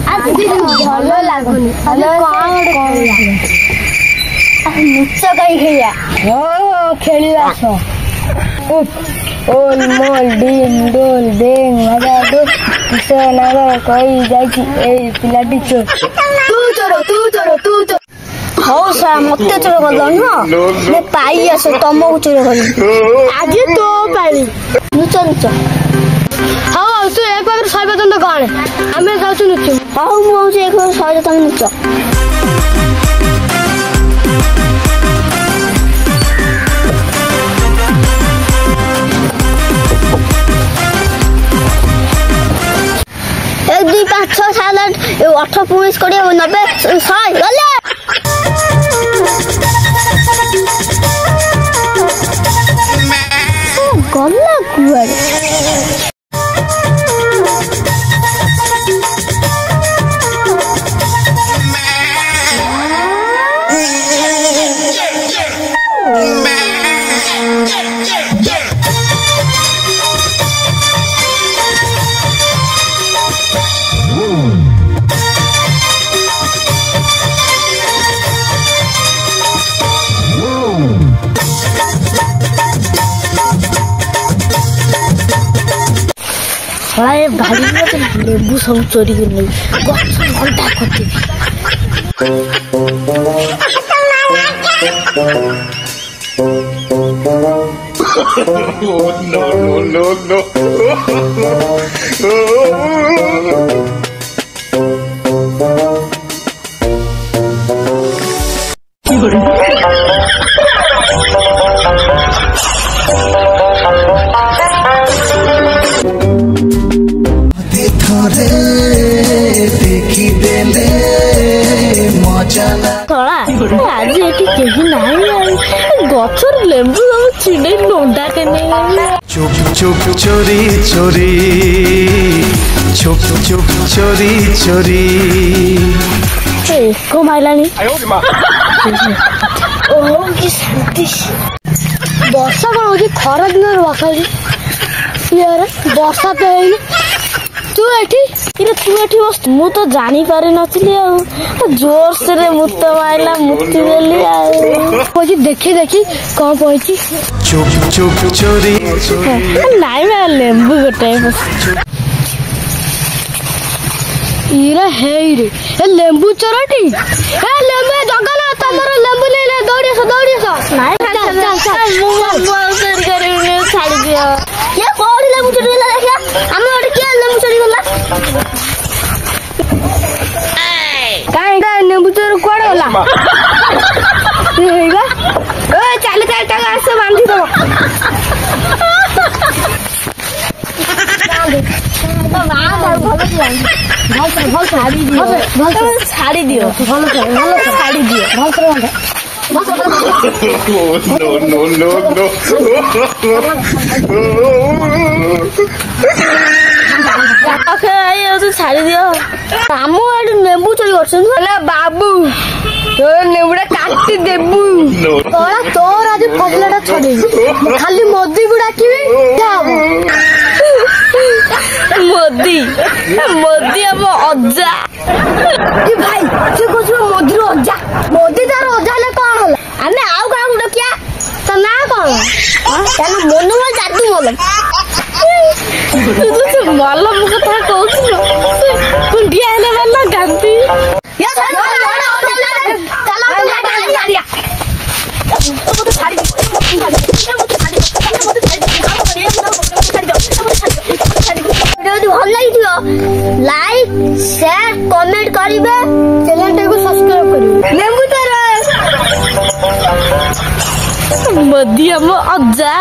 ଭଲ ଲାଗୁନି ମୁଚ ଗାଈ ଖେଳିବା। ହଁ ଖେଳିବା ଆସ। ଓଲ ମୋଲ ଡିମ୍ ଡୋଲ ବେଙ୍ଗ ମଜା ଡୋଲ କିଶୋର ନାଗର କହି ଯାଇଛି ଏଇ ପିଲାଟି ଚୋର। ତୁ ହଉ ସାର୍ ମତେ ଚୋର କଲ ନୁହଁ ପାଇ ଆସ ତମକୁ ଚୋର କରିବି ଆଜି ତୋ ପାଳି ଲୁଚ ହଉ ଆଉ ତୁ ଏକ ପାଖରେ 100 ପର୍ଯ୍ୟନ୍ତ ଗଣେ ଆମେ ଯାଉଛୁ ଲୁଚ। ହଉ ମୁଁ ହଉଛି 1 ପାଖରେ 100 ତମେ ଲୁଚ। एक 2 5 6 7 8 18 19 20 90 100 गले गला कुआड़े लेबू सब चोरी कर घंटा करते आज ये गचर लेबू छिड़े लंडा के चुप चुप चोरी चोरी चुप चुप चोरी चोरी को माइलानी वर्षा कौन हो खरा दिन वर्षा यार वर्षा तो है तू बस मु तो जानी पारि नथिली जोर से मुत माइला मुक्ति देली पहुंची देखी कौन पहुंची चुप चुप चोरी नाई मैं लेंबू गोटे इरा है रे लेंबू चोरटी लेंबू जगल तमरो लेंबू ले दौड़ी नाई छाड़ी दियो ये कोड़ी लेंबू चोरी ला देखिया हम ओडी के लेंबू चोरी गला काईडा लेंबू चोरी कोड़ गला ये हेगा ओ चल टाका आसे बांधी दो भल छाड़ी दियो भल छाड़ी दियो छाड़ी दियो आम एडे नेबू चोरी कर बाबू नेबुड़ा काटी देबू तोर आज फसलाटा छड़े खाली मोदी को डाकिबी मोदी हम अजा भाई से कुछ मोदी अजा मोदी तार अजा ले कौन होला आमे आउ का गुड क्या तो ना कौन ताना मनोबल जादू मोलम तू मलम कथा कहछ कुंडिया हेले वाला गांधी या चला लाइक शेयर कमेंट करिवे चैनल को सब्सक्राइब करिवे लेंबू तर मोदी हम अजा।